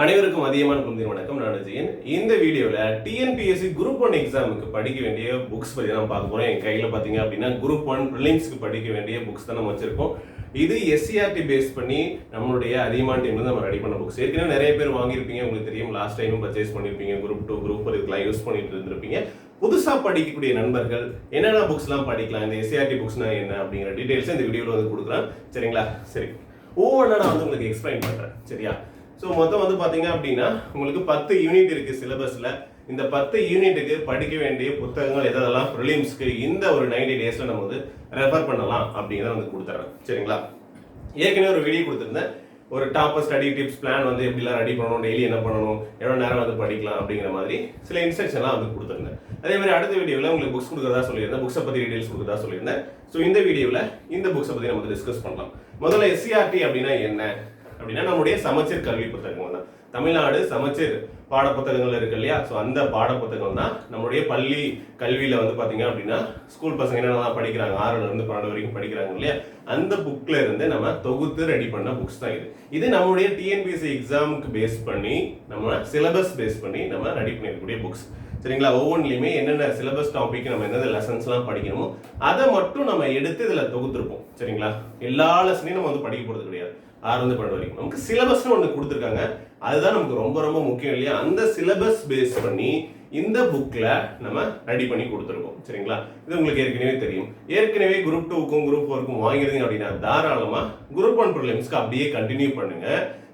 அனைவருக்கும் அதிகமான வணக்கம். நான் விஜயன். இந்த வீடியோல டிஎன்பிஎஸ்சி குரூப் 1 எக்ஸாமுக்கு படிக்க வேண்டிய புக்ஸ் பத்தி தான் பார்க்க போறோம். என் கையில பாத்தீங்க அப்படின்னா குரூப் 1 பிரிலிம்ஸ்க்கு படிக்க வேண்டிய புக்ஸ் தான் நம்ம வச்சிருக்கோம். இது எஸ்சிஆர்டி பேஸ் பண்ணி நம்மளுடைய அதிகமான டீம்ல நம்ம ரெடி பண்ண புக்ஸ். ஏற்கனவே நிறைய பேர் வாங்கியிருப்பீங்க, உங்களுக்கு தெரியும். லாஸ்ட் டைமும் பர்ச்சேஸ் பண்ணிருப்பீங்க. குரூப் 2 குரூப் 4 இதெல்லாம் யூஸ் பண்ணிட்டு இருந்திருப்பீங்க. புதுசா படிக்கக்கூடிய நண்பர்கள் என்னென்ன புக்ஸ் எல்லாம் படிக்கலாம், இந்த எஸ்சிஆர்டி புக்ஸ்னா என்ன அப்படிங்கிற டீடைல்ஸ் இந்த வீடியோல வந்து கொடுக்குறேன். சரிங்களா? சரி, ஒவ்வொன்றா நான் வந்து உங்களுக்கு எக்ஸ்பிளைன் பண்றேன். சரியா? ஸோ மொத்தம் வந்து பார்த்தீங்க அப்படின்னா உங்களுக்கு 10 யூனிட் இருக்கு சிலபஸ்ல. இந்த 10 யூனிட்டுக்கு படிக்க வேண்டிய புத்தகங்கள் எதெல்லாம் ப்ரிலிம்ஸ்க்கு இந்த ஒரு 90 டேஸ்ல நம்ம வந்து ரெஃபர் பண்ணலாம் அப்படிங்கிறத வந்து கொடுத்துறேன். சரிங்களா? ஏற்கனவே ஒரு வீடியோ கொடுத்துருந்தேன். ஒரு டாப்பர் ஸ்டடி டிப்ஸ் பிளான் வந்து எப்படிலாம் ரெடி பண்ணணும், டெய்லி என்ன பண்ணணும், எவ்வளோ நேரம் வந்து படிக்கலாம் அப்படிங்கிற மாதிரி சில இன்ஸ்ட்ரக்ஷன்லாம் வந்து கொடுத்துருந்தேன். அதே மாதிரி அடுத்த வீடியோவில் உங்களுக்கு புக்ஸ் கொடுக்குறதா சொல்லியிருந்தேன், புக்ஸை பற்றி டீடைல்ஸ் கொடுக்குறதா சொல்லியிருந்தேன். ஸோ இந்த வீடியோவில் இந்த புக்ஸை பற்றி நம்ம டிஸ்கஸ் பண்ணலாம். முதல்ல எஸ்சிஆர்டி அப்படின்னா என்ன அப்படின்னா நம்முடைய சமச்சீர் கல்வி புத்தகங்கள் தான். தமிழ்நாடு சமச்சீர் பாட புத்தகங்கள் இருக்கு இல்லையா? ஸோ அந்த பாட புத்தகம் தான் நம்மளுடைய பள்ளி கல்வியில வந்து பாத்தீங்க அப்படின்னா ஸ்கூல் பசங்க என்னென்னலாம் படிக்கிறாங்க, 6ல இருந்து 12 வரைக்கும் படிக்கிறாங்க இல்லையா? அந்த புக்ல இருந்து நம்ம தொகுத்து ரெடி பண்ண புக்ஸ் தான் இது. இது நம்மளுடைய டிஎன்பிஎஸ்சி எக்ஸாமுக்கு பேஸ் பண்ணி நம்ம சிலபஸ் பேஸ் பண்ணி நம்ம ரெடி பண்ணிருக்கக்கூடிய புக்ஸ். சரிங்களா? ஒவ்வொன்றிலுமே என்னென்ன சிலபஸ் டாபிக் நம்ம எந்தெந்த லெசன்ஸ்லாம் படிக்கணுமோ அதை மட்டும் நம்ம எடுத்து இதில் தொகுத்துருப்போம். சரிங்களா? எல்லா லெசனையும் நம்ம வந்து படிக்க போகிறது கிடையாது. 6ல 12 வரைக்கும் நமக்கு சிலபஸ்னு ஒன்று கொடுத்துருக்காங்க. அதுதான் நமக்கு ரொம்ப ரொம்ப முக்கியம் இல்லையா? அந்த சிலபஸ் பேஸ் பண்ணி இந்த புக்ல நம்ம ரெடி பண்ணி கொடுத்துருக்கோம். சரிங்களா? இது உங்களுக்கு ஏற்கனவே தெரியும். ஏற்கனவே குரூப் 2க்கும் குரூப் 4க்கும் வாங்கிருந்தீங்க அப்படின்னா தாராளமா குரூப் 1 ப்ரிலிம்ஸ்க்கு அப்படியே கண்டினியூ பண்ணுங்க.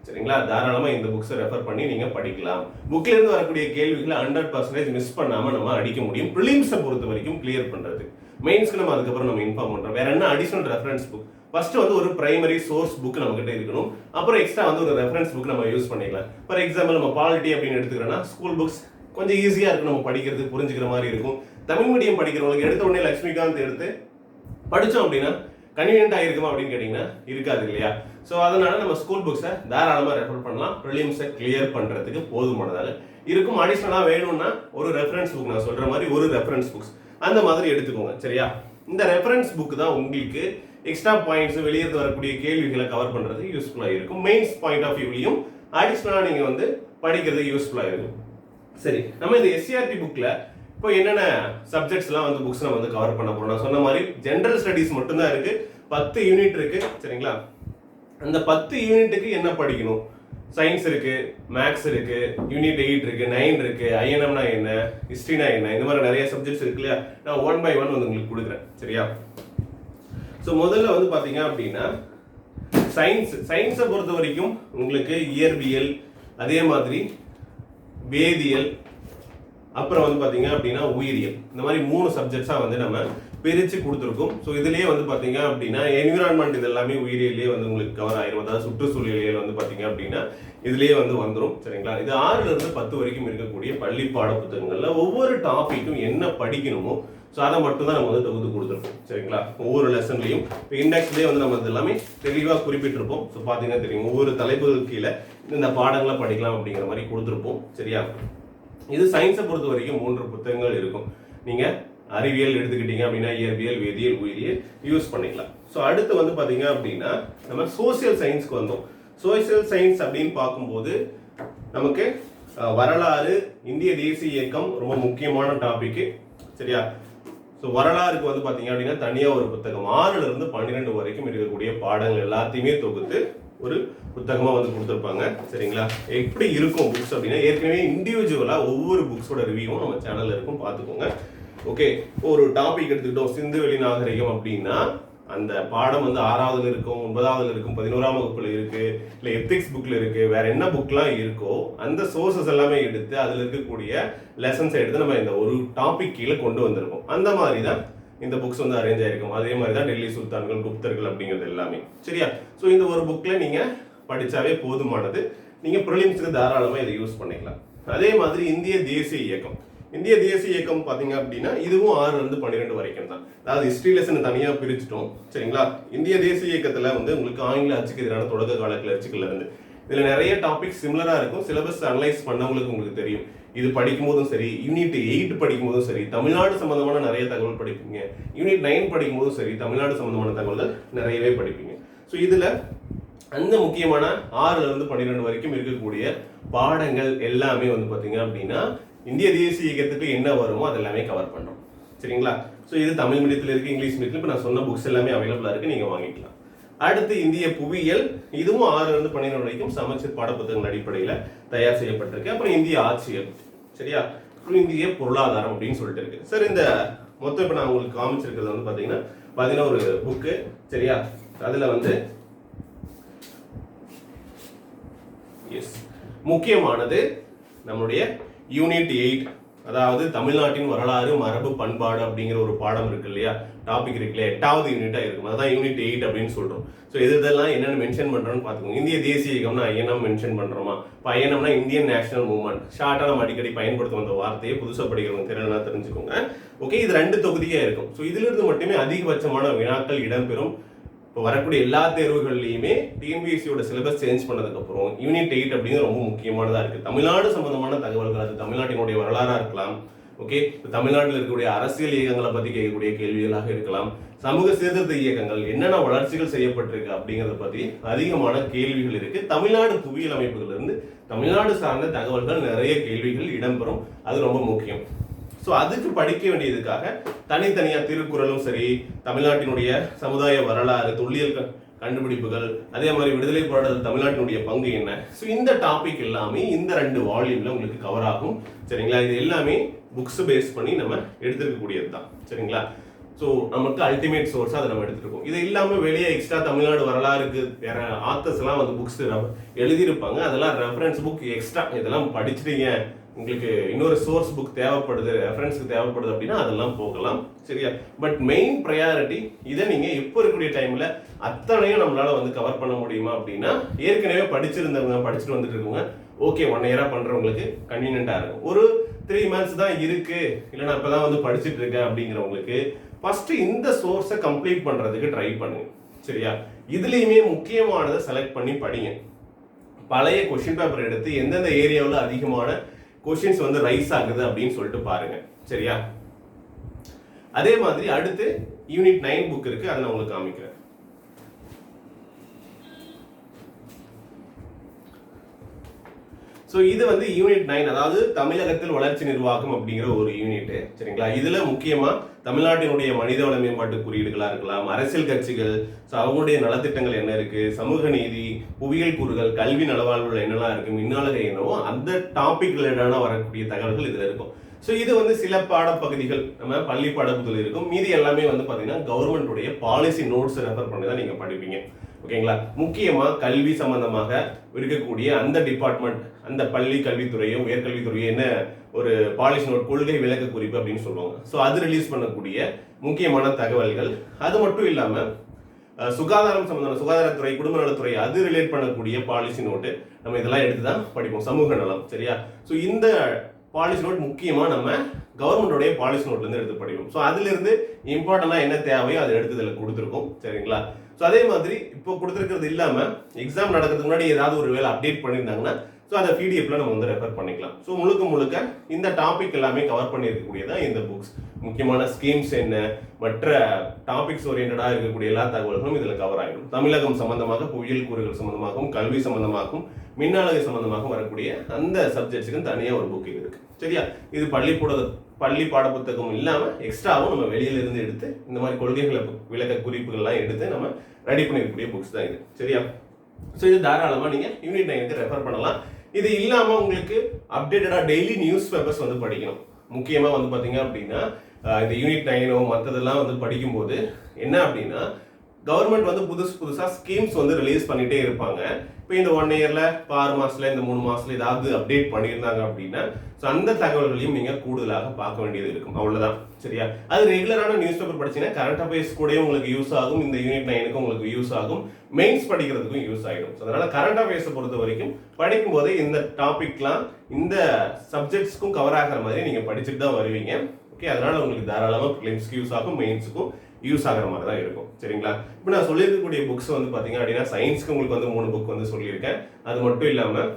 சரிங்களா? தாராளமா இந்த புக்ஸை ரெஃபர் பண்ணி நீங்க படிக்கலாம். புக்ல இருந்து வரக்கூடிய கேள்விகளை 100% மிஸ் பண்ணாம நம்ம அடிக்க முடியும். ப்ரிலிம்ஸை பொறுத்த வரைக்கும் கிளியர் பண்றது. மெயின்ஸ்க்கு நம்ம அதுக்கப்புறம் நம்ம இன்ஃபார்ம் பண்றோம். வேற என்ன அடிஷனல் ரெஃபரன்ஸ் புக், ஃபர்ஸ்ட் வந்து ஒரு பிரைமரி சோர்ஸ் புக் நம்ம கிட்ட இருக்கணும். அப்புறம் எக்ஸ்ட்ரா வந்து ஒரு ரெஃபரன்ஸ் புக் நம்ம யூஸ் பண்ணிக்கலாம். ஃபார் எக்ஸாம்பிள் நம்ம பாலிட்டி அப்படின்னு எடுத்துக்கிறோம்னா ஸ்கூல் புக்ஸ் கொஞ்சம் ஈஸியா இருக்கும், நம்ம படிக்கிறது புரிஞ்சுக்கிற மாதிரி இருக்கும். தமிழ் மீடியம் படிக்கிறவங்களுக்கு எடுத்த உடனே லட்சுமிகாந்த் எடுத்து படிச்சோம் அப்படின்னா கன்வீனியன்ட் ஆயிருக்குமா அப்படின்னு கேட்டீங்கன்னா இருக்காது இல்லையா? ஸோ அதனால நம்ம ஸ்கூல் புக்ஸை தாராளமாக ரெஃபர் பண்ணலாம். ப்ரிலிம்ஸை கிளியர் பண்றதுக்கு போதுமானதாக இருக்கும். அடிஷனலாக வேணும்னா ஒரு ரெஃபரன்ஸ் புக், நான் சொல்ற மாதிரி ஒரு ரெஃபரன்ஸ் புக்ஸ் அந்த மாதிரி எடுத்துக்கோங்க. சரியா? இந்த ரெஃபரன்ஸ் புக் தான் உங்களுக்கு எக்ஸ்ட்ரா பாயிண்ட்ஸ், வெளியிருந்து வரக்கூடிய கேள்விகளை கவர் பண்றது யூஸ்ஃபுல்லா இருக்கும். மெயின்ஸ் பாயிண்ட் ஆஃப் வியூலையும் அடிஷனலா நீங்க வந்து படிக்கிறது யூஸ்ஃபுல்லா இருக்கும். சரி, நம்ம இந்த எஸ்சிஆர்டி புக்ல இப்போ என்னென்ன சப்ஜெக்ட்ஸ் எல்லாம் வந்து புக்ஸ் நம்ம வந்து கவர் பண்ண போறோம். நான் சொன்ன மாதிரி ஜெனரல் ஸ்டடீஸ் மட்டும் தான் இருக்கு. 10 யூனிட் இருக்கு. சரிங்களா? அந்த 10 யூனிட்டுக்கு என்ன படிக்கணும்? சயின்ஸ் இருக்கு, மேக்ஸ் இருக்கு, யூனிட் 8 இருக்கு, 9 இருக்கு, ஐஎன்எம்னா என்ன, ஹிஸ்டரினா என்ன, இந்த மாதிரி நிறைய சப்ஜெக்ட்ஸ் இருக்கு இல்லையா? நான் 1 by 1 வந்து உங்களுக்கு கொடுக்குறேன். சரியா? ஸோ முதல்ல வந்து பார்த்தீங்க அப்படின்னா சயின்ஸை பொறுத்த வரைக்கும் உங்களுக்கு இயற்பியல், அதே மாதிரி வேதியியல், அப்புறம் வந்து பார்த்தீங்க அப்படின்னா உயிரியல், இந்த மாதிரி 3 சப்ஜெக்ட்ஸாக வந்து நம்ம பிரித்து கொடுத்துருக்கோம். ஸோ இதுலேயே வந்து பார்த்தீங்க அப்படின்னா என்விரான்மெண்ட் இது எல்லாமே உயிரியலே வந்து உங்களுக்கு கவர் ஆயிரும். அதாவது சுற்றுச்சூழலியல் வந்து பார்த்தீங்க அப்படின்னா இதுலேயே வந்து வந்துடும். சரிங்களா? இது 6ல இருந்து 10 வரைக்கும் இருக்கக்கூடிய பள்ளி பாட புத்தகங்களில் ஒவ்வொரு டாபிக்கும் என்ன படிக்கணுமோ ஸோ அதை மட்டும் தான் நம்ம வந்து தொகுத்து கொடுத்துருப்போம். சரிங்களா? ஒவ்வொரு லெசன்லையும் இப்போ இண்டெக்ஸ்லேயே வந்து நம்ம எல்லாமே தெளிவாக குறிப்பிட்டிருப்போம். ஸோ பார்த்தீங்கன்னா தெரியும், ஒவ்வொரு தலைப்புகள் கீழே இந்த பாடங்களை படிக்கலாம் அப்படிங்கிற மாதிரி கொடுத்துருப்போம். சரியா? இது சயின்ஸை பொறுத்த வரைக்கும் 3 புத்தகங்கள் இருக்கும். நீங்கள் அறிவியல் எடுத்துக்கிட்டீங்க அப்படின்னா இயற்பியல், வேதியியல், உயிரியல் யூஸ் பண்ணிக்கலாம். ஸோ அடுத்து வந்து பார்த்தீங்க அப்படின்னா நம்ம சோசியல் சயின்ஸ்க்கு வந்தோம். சோசியல் சயின்ஸ் அப்படின்னு பார்க்கும்போது நமக்கு வரலாறு, இந்திய தேசிய இயக்கம் ரொம்ப முக்கியமான டாபிக். சரியா? ஸோ வரலாறுக்கு வந்து பார்த்தீங்க அப்படின்னா தனியாக ஒரு புத்தகம் 6ல இருந்து 12 வரைக்கும் இருக்கக்கூடிய பாடங்கள் எல்லாத்தையுமே தொகுத்து ஒரு புத்தகமாக வந்து கொடுத்துருப்பாங்க. சரிங்களா? எப்படி இருக்கும் புக்ஸ் அப்படின்னா ஏற்கனவே இண்டிவிஜுவலாக ஒவ்வொரு புக்ஸோட ரிவ்யூவும் நம்ம சேனலில் இருக்கும், பார்த்துக்கோங்க. ஓகே, ஒரு டாபிக் எடுத்துக்கிட்டோம் சிந்துவெளி நாகரிகம் அப்படின்னா அந்த பாடம் வந்து 6வதுல இருக்கும், 9வதுல இருக்கும், 11ஆம் வகுப்புல இருக்கு, இல்லை எத்திக்ஸ் புக்ல இருக்கு, வேற என்ன புக்லாம் இருக்கோ அந்த சோர்சஸ் எல்லாமே எடுத்து அதில் இருக்கக்கூடிய லெசன்ஸ் எடுத்து நம்ம இந்த ஒரு டாபிக் கீழே கொண்டு வந்திருக்கோம். அந்த மாதிரி தான் இந்த புக்ஸ் வந்து அரேஞ்ச் ஆயிருக்கும். அதே மாதிரி தான் டெல்லி சுல்தான்கள், குப்தர்கள் அப்படிங்கிறது எல்லாமே. சரியா? ஸோ இந்த ஒரு புக்ல நீங்க படிச்சாவே போதுமானது. நீங்க ப்ரிலிம்ஸ்க்கு தாராளமாக இதை யூஸ் பண்ணிக்கலாம். அதே மாதிரி இந்திய தேசிய இயக்கம், இந்திய தேசிய இயக்கம் பாத்தீங்க அப்படின்னா இதுவும் 6ல இருந்து 12 வரைக்கும் தான். அதாவது ஹிஸ்டரி லெசன் தனியா பிரிச்சுட்டோம். சரிங்களா? இந்திய தேசிய இயக்கத்துல வந்து உங்களுக்கு ஆங்கில அச்சுக்கு எதிரான தொடக்க கால கிளர்ச்சிகள்ல இருந்து இதுல நிறைய டாபிக் சிமிலரா இருக்கும். சிலபஸ் அனலைஸ் பண்ணவங்களுக்கு உங்களுக்கு தெரியும். இது படிக்கும் போதும் சரி, யூனிட் 8 படிக்கும் போதும் சரி, தமிழ்நாடு சம்பந்தமான நிறைய தகவல் படிப்பீங்க. யூனிட் 9 படிக்கும் போதும் சரி, தமிழ்நாடு சம்பந்தமான தகவல்கள் நிறையவே படிப்பீங்க. ஸோ இதுல அந்த முக்கியமான 6ல இருந்து 12 வரைக்கும் இருக்கக்கூடிய பாடங்கள் எல்லாமே வந்து பார்த்தீங்க அப்படின்னா இந்திய தேசிய இயக்கத்துக்கு என்ன வருமோ அது எல்லாமே கவர் பண்ணுறோம். சரிங்களா? ஸோ இது தமிழ் மீடியத்தில் இருக்குது, இங்கிலீஷ் மீடியத்தில் இப்போ நான் சொன்ன புக்ஸ் எல்லாமே அவைலபிளாக இருக்குது, நீங்கள் வாங்கிக்கலாம். அடுத்து இந்திய புவியியல், இதுவும் 6ல இருந்து 12 வரைக்கும் சமச்சீர் பாடப்புத்தகங்கள் அடிப்படையில் தயார் செய்யப்பட்டிருக்கு. அப்புறம் இந்திய ஆட்சியல், சரியா, இந்திய பொருளாதாரம் அப்படின்னு சொல்லிட்டு இருக்கு. சார் இந்த மொத்தம் இப்போ நான் உங்களுக்கு காமிச்சிருக்கிறது வந்து பார்த்தீங்கன்னா 11 புக்கு, சரியா. அதில் வந்து முக்கியமானது நம்மளுடைய யூனிட் 8, அதாவது தமிழ்நாட்டின் வரலாறு மரபு பண்பாடு அப்படிங்கிற ஒரு பாடம் இருக்கு இல்லையா, டாபிக் இருக்கு இல்லையா, 8வது யூனிட்டா இருக்கும். அதான் யூனிட் 8 அப்படின்னு சொல்றோம். ஸோ இதெல்லாம் என்னென்ன மென்ஷன் பண்றோம்னு பார்த்துக்கோங்க. இந்திய தேசிய இயக்கம்னா ஐஎன்எம் மென்ஷன் பண்றோமா? இப்போ ஐஎன்எம்னா இந்தியன் நேஷனல் மூவ்மெண்ட், ஷார்ட்டா நம்ம அடிக்கடி பயன்படுத்தும் அந்த வார்த்தையை புதுசாக படிக்கிறவங்க தெரியலாம் தெரிஞ்சுக்கோங்க. ஓகே, இது 2 தொகுதியா இருக்கும். ஸோ இதுல இருந்து மட்டுமே அதிகபட்சமான வினாக்கள் இடம்பெறும். இப்போ வரக்கூடிய எல்லா தேர்வுகள்லையுமே டிஎன்பிஎஸ்சியோட சிலபஸ் சேஞ்ச் பண்ணதுக்கு அப்புறம் யூனிட் 8 அப்படிங்கிறது ரொம்ப முக்கியமானதாக இருக்குது. தமிழ்நாடு சம்பந்தமான தகவல்கள், அது தமிழ்நாட்டினுடைய வரலாறாக இருக்கலாம், ஓகே, தமிழ்நாட்டில் இருக்கக்கூடிய அரசியல் இயக்கங்களை பற்றி கேட்கக்கூடிய கேள்விகளாக இருக்கலாம், சமூக சீர்திருத்த இயக்கங்கள் என்னென்ன வளர்ச்சிகள் செய்யப்பட்டிருக்கு அப்படிங்கிறத பற்றி அதிகமான கேள்விகள் இருக்கு. தமிழ்நாடு புவியியல் அமைப்புகள் இருந்து தமிழ்நாடு சார்ந்த தகவல்கள் நிறைய கேள்விகள் இடம்பெறும். அது ரொம்ப முக்கியம். ஸோ அதுக்கு படிக்க வேண்டியதுக்காக தனித்தனியாக திருக்குறளும் சரி, தமிழ்நாட்டினுடைய சமுதாய வரலாறு, தொல்லியல் கண்டுபிடிப்புகள், அதே மாதிரி விடுதலை போராட்டத்தில் தமிழ்நாட்டினுடைய பங்கு என்ன, ஸோ இந்த டாபிக் எல்லாமே இந்த 2 வால்யூம்ல உங்களுக்கு கவர் ஆகும். சரிங்களா? இது எல்லாமே புக்ஸ் பேஸ் பண்ணி நம்ம எடுத்துருக்கக்கூடியது தான். சரிங்களா? ஸோ நமக்கு அல்டிமேட் சோர்ஸ் அதை நம்ம எடுத்துருக்கோம். இது இல்லாமல் வெளியே எக்ஸ்ட்ரா தமிழ்நாடு வரலாறுக்கு வேற ஆத்தர்ஸ் எல்லாம் வந்து புக்ஸ் எழுதியிருப்பாங்க. அதெல்லாம் ரெஃபரன்ஸ் புக் எக்ஸ்ட்ரா, இதெல்லாம் படிச்சுட்டீங்க, உங்களுக்கு இன்னொரு சோர்ஸ் புக் தேவைப்படுது, ரெஃபரன்ஸ்க்கு தேவைப்படுது அப்படின்னா அதெல்லாம் போகலாம். சரியா? பட் மெயின் ப்ரையாரிட்டி இதை நீங்க எப்போ இருக்கக்கூடிய டைம்ல அத்தனையும் நம்மளால வந்து கவர் பண்ண முடியுமா அப்படின்னா, ஏற்கனவே படிச்சிருந்தவங்க, படிச்சுட்டு வந்துட்டு இருக்கவங்க, ஓகே 1 இயரா பண்றவங்களுக்கு கன்வீனியன்டா இருக்கும். ஒரு 3 months தான் இருக்கு, இல்லை நான் இப்பதான் வந்து படிச்சுட்டு இருக்கேன் அப்படிங்கிறவங்களுக்கு ஃபர்ஸ்ட் இந்த சோர்ஸை கம்ப்ளீட் பண்றதுக்கு ட்ரை பண்ணுங்க. சரியா? இதுலயுமே முக்கியமானதை செலக்ட் பண்ணி படிங்க. பழைய கொஸ்டின் பேப்பர் எடுத்து எந்தெந்த ஏரியாவில் அதிகமான கொஸ்டின்ஸ் வந்து ரைஸ் ஆகுது அப்படின்னு சொல்லிட்டு பாருங்க. சரியா? அதே மாதிரி அடுத்து யூனிட் 9 புக் இருக்கு, அதை நான் உங்களுக்கு காமிக்கிறேன். ஸோ இது வந்து யூனிட் 9, அதாவது தமிழகத்தில் வளர்ச்சி நிர்வாகம் அப்படிங்கிற ஒரு யூனிட். சரிங்களா? இதுல முக்கியமா தமிழ்நாட்டினுடைய மனிதவள மேம்பாட்டு குறியீடுகளா இருக்கலாம், அரசியல் கட்சிகள், அவங்களுடைய நலத்திட்டங்கள் என்ன இருக்கு, சமூக நீதி, புவியியல் கூறுகள், கல்வி நலவாழ்வுகள் என்னெல்லாம் இருக்கு, மின்னாளர்கள் என்னவோ அந்த டாபிக் ரிலேட்டான வரக்கூடிய தகவல்கள் இதுல இருக்கும். ஸோ இது வந்து சில பாடப்பகுதிகள் நம்ம பள்ளி பாடப்புத்தகத்தில் இருக்கும். மீதி எல்லாமே வந்து பாத்தீங்கன்னா கவர்மெண்டுடைய பாலிசி நோட்ஸ் ரெஃபர் பண்ணி தான் நீங்க படிப்பீங்க. ஓகேங்களா? முக்கியமா கல்வி சம்பந்தமாக இருக்கக்கூடிய அந்த டிபார்ட்மெண்ட், அந்த பள்ளி கல்வித்துறையோ உயர்கல்வித்துறையோ என்ன ஒரு பாலிசி நோட், கொள்கை விளக்க குறிப்பு அப்படின்னு சொல்லுவாங்க. ஸோ அது ரிலீஸ் பண்ணக்கூடிய முக்கியமான தகவல்கள். அது மட்டும் இல்லாம சுகாதாரம் சம்பந்தமான சுகாதாரத்துறை, குடும்ப நலத்துறை, அது ரிலேட் பண்ணக்கூடிய பாலிசி நோட்டு நம்ம இதெல்லாம் எடுத்து தான் படிப்போம். சமூக நலம், சரியா? ஸோ இந்த பாலிசி நோட் முக்கியமா நம்ம கவர்மெண்டோடைய பாலிசி நோட்ல இருந்து எடுத்து படிப்போம். ஸோ அதுல இருந்து இம்பார்ட்டன்டா என்ன தேவையோ அதை எடுத்து இதில் கொடுத்துருக்கோம். சரிங்களா? ஸோ அதே மாதிரி இப்போ கொடுத்துருக்கிறது இல்லாம எக்ஸாம் நடக்கிறதுக்கு முன்னாடி ஏதாவது ஒரு வேலை அப்டேட் பண்ணியிருந்தாங்கன்னா ஸோ அதை பிடிஎஃப்ல நம்ம வந்து ரெஃபர் பண்ணிக்கலாம். ஸோ முழுக்க இந்த டாபிக் எல்லாமே கவர் பண்ணியிருக்கக்கூடியதான் இந்த புக்ஸ். முக்கியமான ஸ்கீம்ஸ் என்ன, மற்ற டாபிக்ஸ் ஓரியன்டா இருக்கக்கூடிய எல்லா தகவல்களும் இதில் கவர் ஆகிடும். தமிழகம் சம்பந்தமாக, புவியியல் கூறுகள் சம்பந்தமாகவும், கல்வி சம்பந்தமாகவும், மின்னாளர்கள் சம்பந்தமாக வரக்கூடிய அந்த சப்ஜெக்ட்ஸுக்கு தனியாக ஒரு புக் இருக்கு. சரியா? இது பள்ளி பாடப்புத்தகம் இல்லாம எக்ஸ்ட்ராவும் நம்ம வெளியில இருந்து எடுத்து இந்த மாதிரி கொள்கைகளை விளக்க குறிப்புகள்லாம் எடுத்து நம்ம ரெடி பண்ணிருக்கக்கூடிய புக்ஸ் தான் இது. சரியா? ஸோ இது தாராளமா நீங்க யூனிட் 9க்கு ரெஃபர் பண்ணலாம். இது இல்லாம உங்களுக்கு அப்டேட்டடா டெய்லி நியூஸ் பேப்பர்ஸ் வந்து படிக்கணும். முக்கியமா வந்து பாத்தீங்க அப்படின்னா இந்த யூனிட் 9 மற்றதெல்லாம் வந்து படிக்கும்போது என்ன அப்படின்னா, கவர்மெண்ட் வந்து புதுசா ஸ்கீம்ஸ் வந்து ரிலீஸ் பண்ணிட்டே இருப்பாங்க. இப்போ இந்த 1 இயர்ல, 6 மாசத்துல, இந்த 3 மாசத்துல ஏதாவது அப்டேட் பண்ணியிருந்தாங்க அப்படின்னா அந்த தகவல்களையும் நீங்க கூடுதலாக பார்க்க வேண்டியது இருக்கும். அவ்வளவுதான். சரியா? அது ரெகுலரான நியூஸ் பேப்பர் படிச்சீங்கன்னா கரண்ட் அஃபேர்ஸ் கூட உங்களுக்கு யூஸ் ஆகும், இந்த யூனிட் 9க்கு உங்களுக்கு யூஸ் ஆகும், மெயின்ஸ் படிக்கிறதுக்கும் யூஸ் ஆகிடும். அதனால கரண்ட் அஃபேர்ஸை பொறுத்த வரைக்கும் படிக்கும் போதே இந்த டாபிக்லாம் இந்த சப்ஜெக்ட்ஸ்க்கும் கவர் ஆகிற மாதிரி நீங்க படிச்சுட்டு தான் வருவீங்க. ஓகே, அதனால உங்களுக்கு தாராளமாக பிலிம்ஸ்க்கு யூஸ் ஆகும், மெயின்ஸுக்கும் யூஸ் ஆகிற மாதிரி தான் இருக்கும். சரிங்களா? இப்போ நான் சொல்லியிருக்கக்கூடிய புக்ஸ் வந்து பார்த்தீங்க அப்படின்னா சயின்ஸ்க்கு உங்களுக்கு வந்து 3 புக் வந்து சொல்லியிருக்கேன். அது மட்டும் இல்லாமல்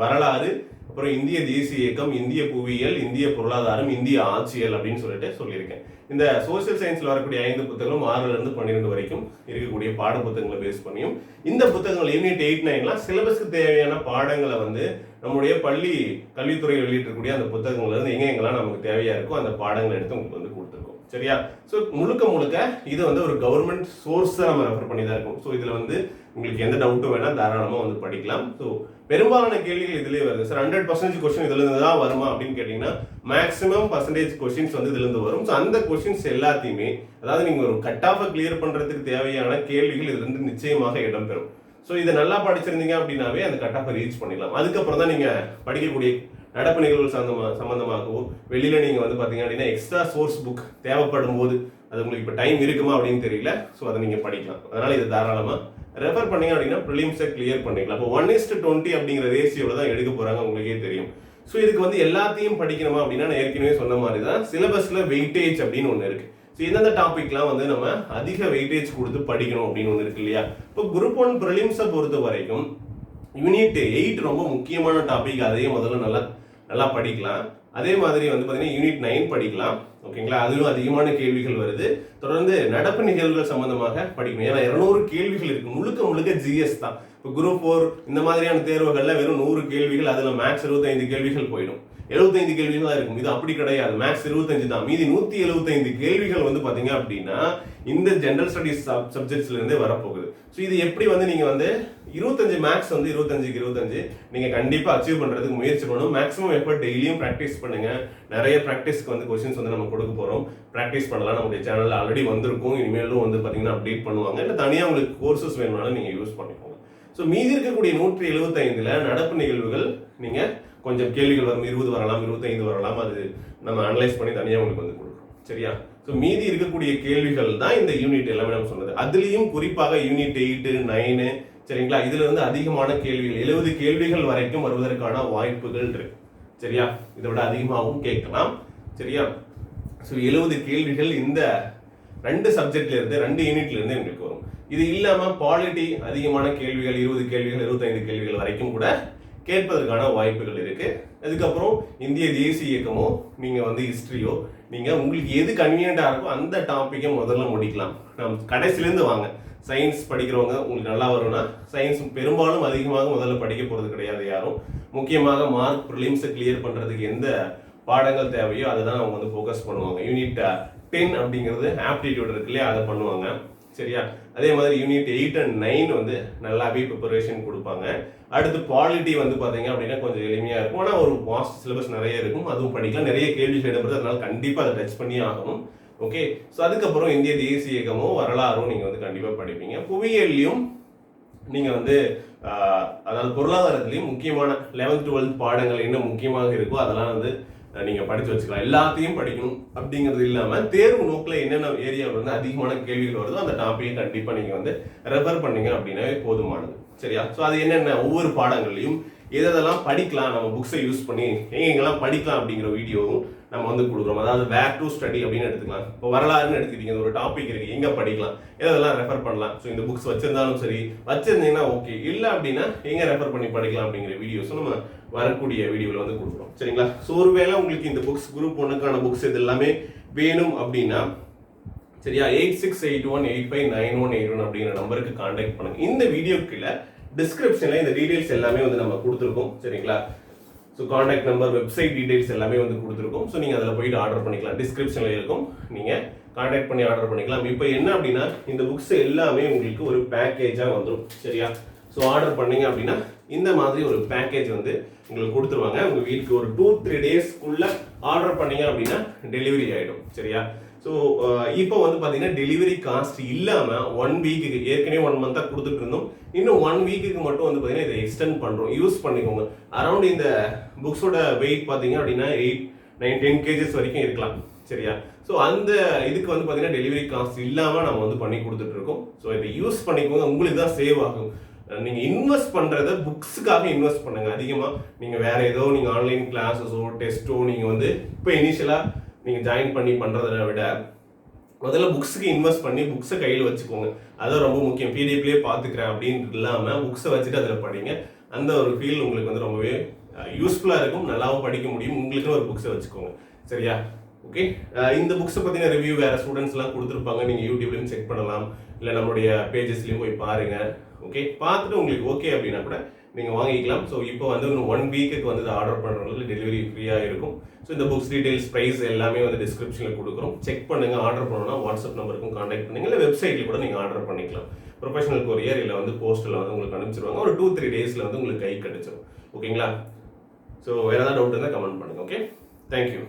வரலாறு, அப்புறம் இந்திய தேசிய இயக்கம், இந்திய புவியியல், இந்திய பொருளாதாரம், இந்திய ஆட்சியல் அப்படின்னு சொல்லியிருக்கேன். இந்த சோசியல் சயின்ஸ்ல வரக்கூடிய 5 புத்தகங்களும் 6ல இருந்து 12 வரைக்கும் இருக்கக்கூடிய பாட புத்தகங்களை பேஸ் பண்ணியும் இந்த புத்தகங்கள் யூனிட் 8, 9 சிலபஸ்க்கு தேவையான பாடங்களை வந்து நம்முடைய பள்ளி கல்வித்துறை வெளியிட்டிருக்கக்கூடிய அந்த புத்தகங்கள்ல இருந்து எங்கெங்கெல்லாம் நமக்கு தேவையா இருக்கோ அந்த பாடங்களை எடுத்து உங்களுக்கு வந்து கொடுத்துருக்கோம். சரியா? ஸோ முழுக்க இது வந்து ஒரு கவர்மெண்ட் சோர்ஸை நம்ம ரெஃபர் பண்ணி தான் இருக்கும். ஸோ இதில் வந்து உங்களுக்கு எந்த டவுட்டும் வேணால் தாராளமாக வந்து படிக்கலாம். ஸோ பெரும்பாலான கேள்விகள் இதுலேயே வருது சார். 100% கொஸ்டின் இதுலேருந்து தான் வருமா அப்படின்னு கேட்டிங்கன்னா மேக்ஸிமம் பர்சன்டேஜ் கொஸ்டின்ஸ் வந்து இதுலேருந்து வரும். ஸோ அந்த கொஸ்டின்ஸ் எல்லாத்தையுமே, அதாவது நீங்கள் ஒரு கட் ஆஃபை கிளியர் பண்ணுறதுக்கு தேவையான கேள்விகள் இதுலேருந்து நிச்சயமாக இடம்பெறும். ஸோ இதை நல்லா படிச்சிருந்தீங்க அப்படின்னாவே அந்த கட் ஆஃபை ரீச் பண்ணிடலாம். அதுக்கப்புறம் தான் நீங்கள் படிக்கக்கூடிய நடப்பு நிகழ்வுகள் சம்பந்தமாகவோ வெளியில நீங்க வந்து பாத்தீங்க அப்படின்னா எக்ஸ்ட்ரா சோர்ஸ் புக் தேவைப்படும் போது அது உங்களுக்கு இப்போ டைம் இருக்குமா அப்படின்னு தெரியல. ஸோ அதை நீங்க படிக்கலாம். அதனால இதை தாராளமா ரெஃபர் பண்ணீங்க அப்படின்னா ப்ரிலிம்ஸை கிளியர் பண்ணிக்கலாம். இப்போ 1:20 அப்படிங்கிற ரேஷியோல தான் எடுக்க போறாங்க, உங்களுக்கே தெரியும். ஸோ இதுக்கு வந்து எல்லாத்தையும் படிக்கணுமா அப்படின்னா நான் ஏற்கனவே சொன்ன மாதிரி தான் சிலபஸ்ல வெயிட்டேஜ் அப்படின்னு ஒன்று இருக்கு. ஸோ எந்தெந்த டாபிக்லாம் வந்து நம்ம அதிக வெயிட்டேஜ் கொடுத்து படிக்கணும் அப்படின்னு ஒன்று இருக்கு இல்லையா? இப்போ குரூப் 1 ப்ரிலிம்ஸை பொறுத்த வரைக்கும் யூனிட் 8 ரொம்ப முக்கியமான டாபிக். அதையும் முதல்ல நல்லா படிக்கலாம். அதே மாதிரி வந்து பார்த்தீங்கன்னா யூனிட் 9 படிக்கலாம். ஓகேங்களா? அதிலும் அதிகமான கேள்விகள் வருது. தொடர்ந்து நடப்பு நிகழ்வுகள் சம்பந்தமாக படிக்கணும். ஏன்னா 200 கேள்விகள் இருக்கு. முழுக்க ஜிஎஸ் தான். இப்போ குரூப் 4 இந்த மாதிரியான தேர்வுகள்ல வெறும் 100 கேள்விகள், அதுல மேக்ஸ் 25 கேள்விகள் போயிடும். 75 கேள்விகள் தான் இருக்கும். இது அப்படி கிடையாது. மேக்ஸ் 25 தான். மீதி 175 கேள்விகள் வந்து பாத்தீங்க அப்படின்னா இந்த ஜெனரல் ஸ்டடிஸ் சப்ஜெக்ட்ஸ்ல இருந்தே வரப்போகுது. ஸோ இது எப்படி வந்து நீங்க வந்து 25 மேக்ஸ் வந்து 25க்கு 25 நீங்க கண்டிப்பா அச்சீவ் பண்றதுக்கு முயற்சி பண்ணணும். மேக்ஸிமம் எஃபர்ட் டெய்லியும் பிராக்டிஸ் பண்ணுங்க. நிறைய பிராக்டிஸ்க்கு வந்து கொஸ்டின்ஸ் வந்து நம்ம கொடுக்க போறோம். பிராக்டிஸ் பண்ணலாம். நம்முடைய சேனல்ல ஆல்ரெடி வந்திருக்கும். இனிமேலும் வந்து பாத்தீங்கன்னா அப்டேட் பண்ணுவாங்க. இல்லை தனியா உங்களுக்கு கோர்சஸ் வேணும்னாலும் நீங்க யூஸ் பண்ணிக்கோங்க. ஸோ மீதி இருக்கக்கூடிய 175ல நடப்பு நிகழ்வுகள் நீங்க கொஞ்சம் கேள்விகள் வரும். 20 வரலாம், 25 வரலாம். அது நம்ம அனலைஸ் பண்ணி தனியாக உங்களுக்கு வந்து கொடுக்குறோம். சரியா? ஸோ மீதி இருக்கக்கூடிய கேள்விகள் தான் இந்த யூனிட் எல்லாமே நம்ம சொன்னது. அதுலேயும் குறிப்பாக யூனிட் 8, 9 சரிங்களா? இதுல இருந்து அதிகமான கேள்விகள் 70 கேள்விகள் வரைக்கும் வருவதற்கான வாய்ப்புகள் இருக்கு. சரியா? இதை விட அதிகமாகவும் கேட்கலாம். சரியா? ஸோ 70 கேள்விகள் இந்த 2 சப்ஜெக்ட்ல இருந்து 2 யூனிட்ல இருந்து எங்களுக்கு வரும். இது இல்லாம பாலிட்டி அதிகமான கேள்விகள் 20 கேள்விகள் 25 கேள்விகள் வரைக்கும் கூட கேட்பதற்கான வாய்ப்புகள் இருக்கு. அதுக்கப்புறம் இந்திய தேசிய இயக்கமோ நீங்க வந்து ஹிஸ்டரியோ நீங்க உங்களுக்கு எது கன்வீனியன்டா இருக்கோ அந்த டாபிக்கை முதல்ல முடிக்கலாம். நம்ம கடைசிலேருந்து வாங்க. சயின்ஸ் படிக்கிறவங்க உங்களுக்கு நல்லா வரும்னா சயின்ஸ் பெரும்பாலும் அதிகமாக முதல்ல படிக்க போறது கிடையாது யாரும். முக்கியமாக மார்க் ப்ரிலிம்ஸை கிளியர் பண்றதுக்கு எந்த பாடங்கள் தேவையோ அதை தான் அவங்க வந்து ஃபோக்கஸ் பண்ணுவாங்க. யூனிட் 10 அப்படிங்கிறது ஆப்டிடியூட் இருக்கு இல்லையா, அதை பண்ணுவாங்க. சரியா? அதே மாதிரி யூனிட் 8 and 9 வந்து நல்லாவே ப்ரிப்பரேஷன் கொடுப்பாங்க. அடுத்து பாலிட்டி வந்து பாத்தீங்க அப்படின்னா கொஞ்சம் எளிமையா இருக்கும். ஆனால் ஒரு வாஸ்ட் சிலபஸ் நிறைய இருக்கும். அதுவும் படிக்கலாம். நிறைய கேள்விகள் இடம்பெறுது. அதனால கண்டிப்பா அதை டச் பண்ணி ஆகணும். ஓகே? ஸோ அதுக்கப்புறம் இந்திய தேசிய இயக்கமோ வரலாறும் நீங்க வந்து கண்டிப்பா படிப்பீங்க. புவியியல்லையும் நீங்க வந்து அதாவது பொருளாதாரத்திலையும் முக்கியமான 11th 12th பாடங்கள் என்ன முக்கியமாக இருக்கோ அதெல்லாம் வந்து நீங்க படிச்சு வச்சுக்கலாம். எல்லாத்தையும் படிக்கணும் அப்படிங்கிறது இல்லாம தேர்வு நோக்கில் என்னென்ன ஏரியாவில் வந்து அதிகமான கேள்விகள் வருதோ அந்த டாபிக் கண்டிப்பா நீங்க வந்து ரெஃபர் பண்ணீங்க அப்படின்னா போதுமானது. சரியா? ஸோ அது என்னென்ன ஒவ்வொரு பாடங்கள்லையும் எதெல்லாம் படிக்கலாம், நம்ம புக்ஸை யூஸ் பண்ணி எங்கெங்கெல்லாம் படிக்கலாம் அப்படிங்கிற வீடியோவும் நம்ம வந்து கொடுக்குறோம். அதாவது வேர் டு ஸ்டடி அப்படின்னு எடுத்துக்கலாம். இப்போ வரலாறுன்னு எடுத்துக்கிட்டீங்க, ஒரு டாபிக் இருக்கு, எங்க படிக்கலாம், எதெல்லாம் ரெஃபர் பண்ணலாம். ஸோ இந்த புக்ஸ் வச்சிருந்தாலும் சரி, வச்சிருந்தீங்கன்னா ஓகே, இல்லை அப்படின்னா எங்க ரெஃபர் பண்ணி படிக்கலாம் அப்படிங்கிற வீடியோஸும் நம்ம வரக்கூடிய வீடியோவில் வந்து கொடுக்குறோம். சரிங்களா? ஸோ ஒருவேளை உங்களுக்கு இந்த புக்ஸ் குரூப் 1க்கான புக்ஸ் இது எல்லாமே வேணும் அப்படின்னா சரியா 8681859181 அப்படிங்கிற நம்பருக்கு கான்டாக்ட் பண்ணுங்க. இந்த வீடியோ கீழே டிஸ்கிரிப்ஷன்ல இந்த டீடைல்ஸ் எல்லாமே வந்து நம்ம கொடுத்துருக்கோம். சரிங்களா? So contact number, website details எல்லாமே வந்து கொடுத்துருக்கோம். ஸோ நீங்கள் அதில் போயிட்டு ஆர்டர் பண்ணிக்கலாம். டிஸ்கிரிப்ஷனில் இருக்கும், நீங்கள் கான்டாக்ட் பண்ணி ஆர்டர் பண்ணிக்கலாம். இப்போ என்ன அப்படின்னா இந்த புக்ஸ் எல்லாமே உங்களுக்கு ஒரு பேக்கேஜாக வந்துடும். சரியா? ஸோ ஆர்டர் பண்ணீங்க அப்படின்னா இந்த மாதிரி ஒரு பேக்கேஜ் வந்து உங்களுக்கு கொடுத்துருவாங்க. உங்கள் வீட்டுக்கு ஒரு 2-3 டேஸ்க்குள்ள ஆர்டர் பண்ணீங்க அப்படின்னா டெலிவரி ஆகிடும். சரியா? ஸோ இப்போ வந்து பார்த்தீங்கன்னா டெலிவரி காஸ்ட் இல்லாமல் 1 வீக்குக்கு, ஏற்கனவே 1 மந்த்தாக கொடுத்துட்டு இருந்தோம், இன்னும் 1 வீக்குக்கு மட்டும் வந்து பார்த்தீங்கன்னா இதை எக்ஸ்டெண்ட் பண்ணுறோம். யூஸ் பண்ணிக்கோங்க. அரௌண்ட் இந்த புக்ஸோட வெயிட் பார்த்தீங்க அப்படின்னா 8, 9, 10 kgs வரைக்கும் இருக்கலாம். சரியா? ஸோ அந்த இதுக்கு வந்து பார்த்தீங்கன்னா டெலிவரி காஸ்ட் இல்லாமல் நம்ம வந்து பண்ணி கொடுத்துட்டு இருக்கோம். ஸோ இதை யூஸ் பண்ணிக்கோங்க. உங்களுக்கு தான் சேவ் ஆகும். நீங்க இன்வெஸ்ட் பண்றத புக்ஸுக்காக இன்வெஸ்ட் பண்ணுங்க. அதிகமா நீங்க வேற ஏதோ நீங்க ஆன்லைன் கிளாஸஸோ டெஸ்ட்டோ நீங்க வந்து இப்போ இனிஷியலா நீங்க ஜாயின் பண்ணி பண்றதை விட முதல்ல புக்ஸுக்கு இன்வெஸ்ட் பண்ணி புக்ஸை கையில் வச்சுக்கோங்க. அதான் ரொம்ப முக்கியம். பிடிஎஃப்லேயே பார்த்துக்கிறேன் அப்படின்னு இல்லாமல் புக்ஸை வச்சுட்டு அதில் படிங்க. அந்த ஒரு ஃபீல் உங்களுக்கு வந்து ரொம்பவே யூஸ்ஃபுல்லாக இருக்கும், நல்லாவும் படிக்க முடியும். உங்களுக்குன்னு ஒரு புக்ஸை வச்சுக்கோங்க, சரியா? ஓகே, இந்த புக்ஸை பற்றின ரிவ்யூ வேறு ஸ்டூடெண்ட்ஸ்லாம் கொடுத்துருப்பாங்க, நீங்கள் யூடியூப்லேயும் செக் பண்ணலாம், இல்லை நம்மளுடைய பேஜஸ்லேயும் போய் பாருங்கள். ஓகே, பார்த்துட்டு உங்களுக்கு ஓகே அப்படின்னா கூட நீங்கள் வாங்கிக்கலாம். ஸோ இப்போ வந்து ஒரு 1 வீக்குக்கு வந்து ஆர்டர் பண்ணுறவங்களுக்கு டெலிவரி ஃப்ரீயாக இருக்கும். ஸோ இந்த புக்ஸ் டீடைல்ஸ், ப்ரைஸ் எல்லாமே வந்து டிஸ்கிரிப்ஷனில் கொடுக்குறோம். செக் பண்ணுங்கள். ஆர்டர் பண்ணணும்னா வாட்ஸ்அப் நம்பருக்கும் கான்டாக்ட் பண்ணுங்கள், இல்லை வெப்சைட்டில் கூட நீங்கள் ஆர்டர் பண்ணிக்கலாம். ப்ரொஃபஷனல் கொரியர் இல்லை வந்து போஸ்ட்டில் வந்து உங்களுக்கு அனுப்பிச்சிருவாங்க. ஒரு 2-3 டேஸில் வந்து உங்களுக்கு கை கிடைச்சிடும். ஓகேங்களா? ஸோ வேறு ஏதாவது டவுட் இருந்தால் கமெண்ட் பண்ணுங்கள். Okay, thank you.